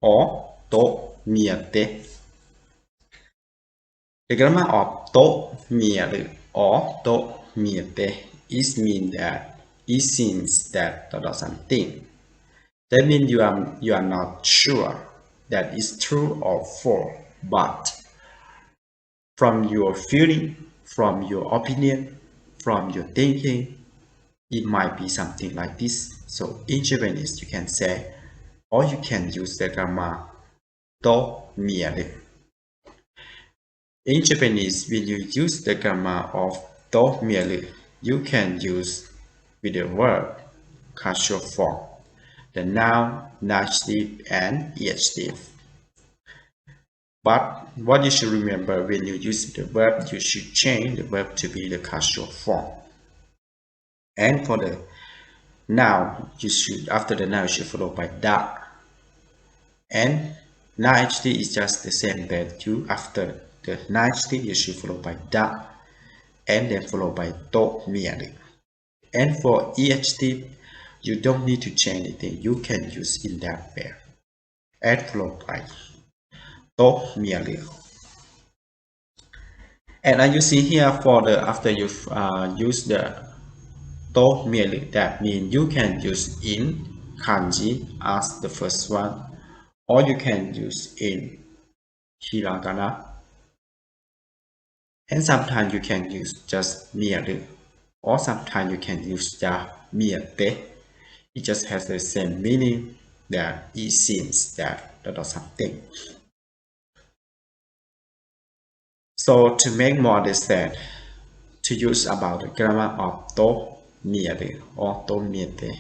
or to mieru. The grammar of to mieru or to mieru is mean that it seems that something. That means you are not sure that is true or false, but from your feeling, from your opinion, from your thinking, it might be something like this. So in Japanese, you can say, or you can use the grammar to mieru. In Japanese, when you use the grammar of to mieru, you can use with the verb casual form, the noun, nominative, and adjective. But what you should remember when you use the verb, you should change the verb to be the casual form. And for the noun, after the noun, you should follow by da. And nominative is just the same that after the nominative, you should follow by da, and then followed by to mieru. And for adjective, you don't need to change anything. You can use in that way. And followed by to mieru. And as you see here, after you've used the to mieru, that means you can use in kanji as the first one, or you can use in hiragana, and sometimes you can use just mieru, or sometimes you can use the mieru. It just has the same meaning, that it seems that something. So to make more understand, to use about the grammar of to mieru or to mieru,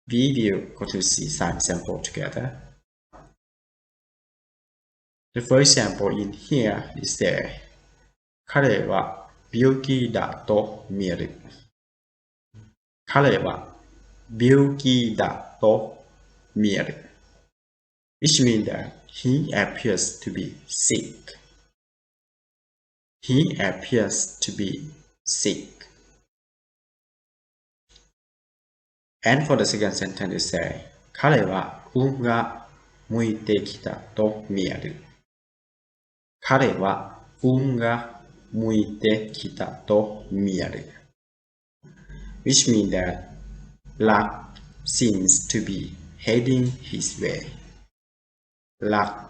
we will go to see some example together. The first example in here is there. 彼は病気だと見える。彼は病気だと見える。Which means that he appears to be sick. He appears to be sick. And for the second sentence, it says, 彼は運が向いてきたと見える。彼は運が向いてきたと見える。Which means that luck seems to be heading his way. Luck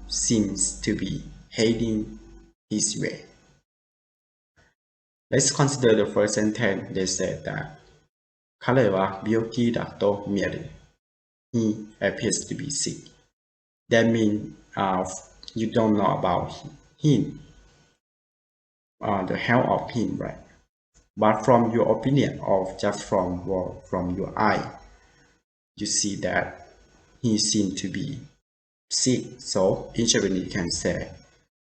seems to be heading his way. Let's consider the first sentence. They said that 彼は病気だと見える。He appears to be sick. That means you don't know about him, the health of him, right? But from your opinion, or just from your eye, you see that he seems to be sick. So in Japanese, you can say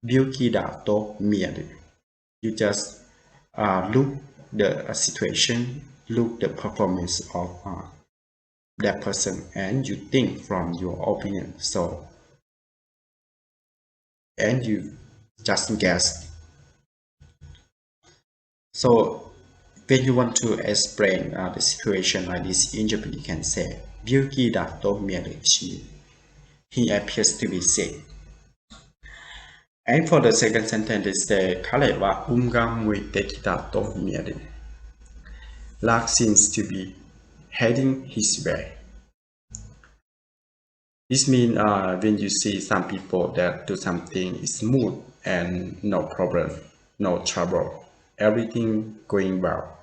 病気だと見える. You just look the situation, look the performance of that person, and you think from your opinion. So, and you just guess. So, when you want to explain the situation like this in Japan, you can say 病気だと見える. He appears to be sick. And for the second sentence, they say 彼は運が向いてきたと見える. Luck seems to be heading his way. This means when you see some people that do something smooth and no problem, no trouble, everything going well.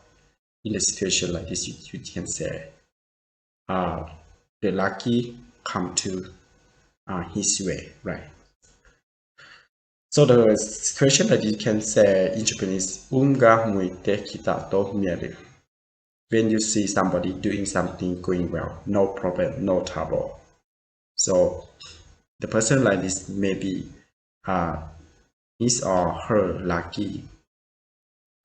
In a situation like this, you can say the lucky come to his way, right? So the situation that you can say in Japanese, 運が向いてきたと見える. When you see somebody doing something going well, no problem, no trouble. So the person like this maybe his or her lucky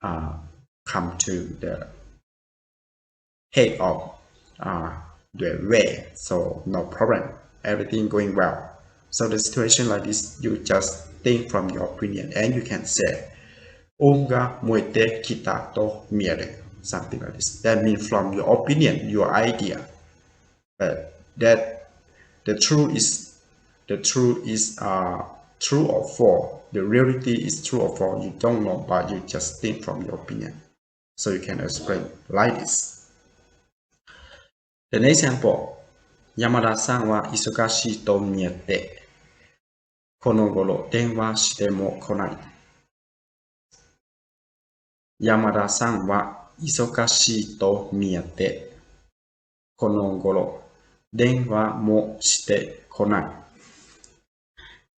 come to the head of the way. So no problem, everything going well. So the situation like this, you just think from your opinion, and you can say 運が向いてきたと見える. Something like this. That means from your opinion, your idea, that the truth is true or false. The reality is true or false. You don't know, but you just think from your opinion. So you can explain like this. The next example. 山田さんは忙しいと見えて、この頃電話しても来ない。山田さんは忙しいと見えて、この頃電話もしてこない。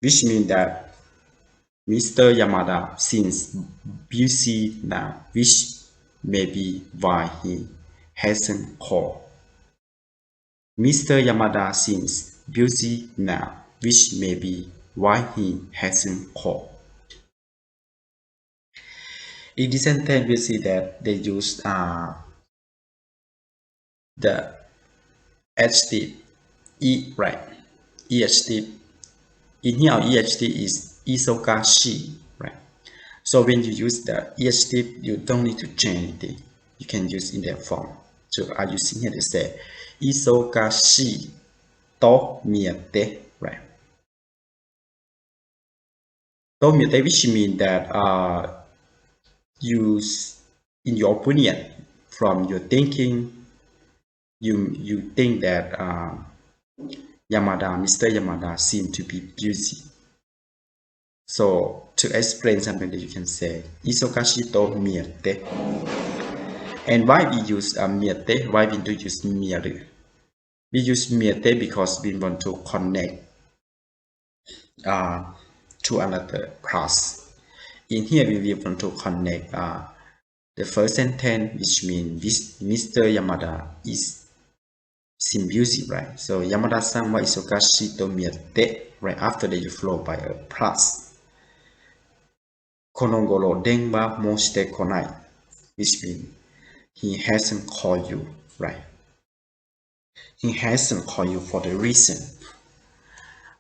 Which means that Mr. Yamada seems busy now, which may be why he hasn't called. Mr. Yamada seems busy now, which may be why he hasn't called. In this sentence, we see that they use the adjective e, right? EHT. In here, EHT is isogashi, right? So when you use the EHT, you don't need to change anything. You can use in that form. So are you seeing here? They say isogashi to miete, right? To miete, which means that use in your opinion, from your thinking, you think that Mr. Yamada seems to be busy. So to explain something that you can say, isogashi to miete. And why we use miete? Why we do use Mieru? We use miete because we want to connect to another class. In here, we want to connect the first sentence, which means Mr. Yamada seems busy, right? So Yamada-san wa isogashi to miete, right? After that, you flow by a plus. Konogoro denwa mo shite konai, which means he hasn't called you, right? He hasn't called you for the reason.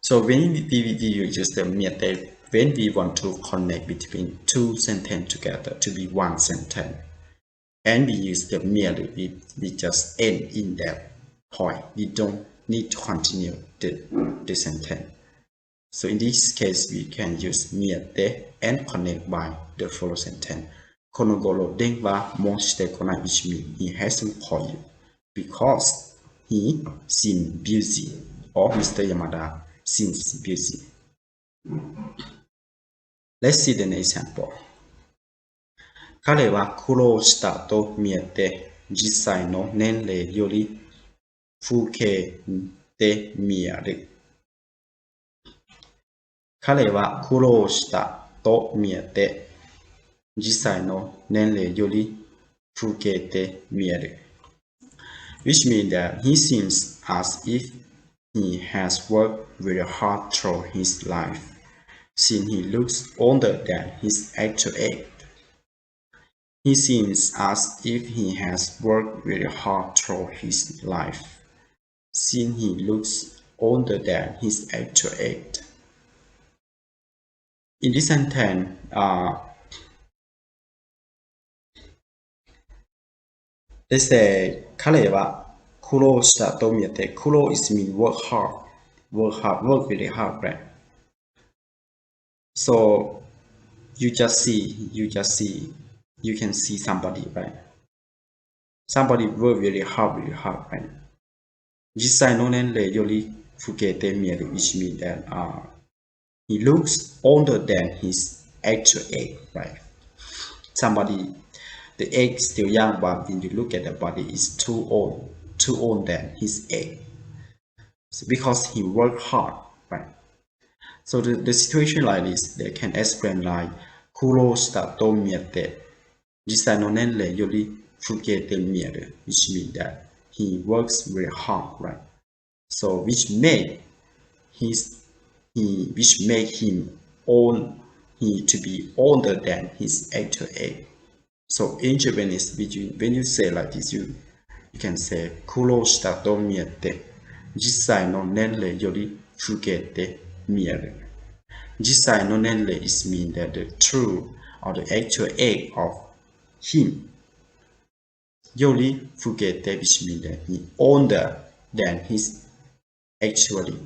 So when we use the miete, when we want to connect between two sentences together to be one sentence, and we use the Mieru, we just end in that point. We don't need to continue the sentence. So in this case, we can use miete and connect by the following sentence. Konogoro denwa mo shite konai, which means he hasn't called you because he seems busy, or Mr. Yamada seems busy. Let's see the next example. 彼は苦労したと見えて、実際の年齢より老けて見える。彼は苦労したと見えて、実際の年齢より老けて見える。Which means that he seems as if he has worked very hard through his life, since he looks older than his actual age. He seems as if he has worked very hard through his life, since he looks older than his actual age. In this sentence, they say 彼は苦労したと見えて、苦労 is mean work really hard, right? So you can see somebody, right? Somebody work really hard, right? 実際の年齢より老けて見える which means that he looks older than his actual age, right? Somebody, the age is still young, but when you look at the body, it's too old than his age. So because he worked hard, right? So the situation like this, they can explain like 苦労したと見えて、実際の年齢より老けて見える which means that he works very hard, right? So which make him to be older than his actual age. So in Japanese, when you say like this, you can say 苦労したと見えて、実際の年齢より老けて見える。実際の年齢 is mean that the true or the actual age of him より老けて which means that he older than his actually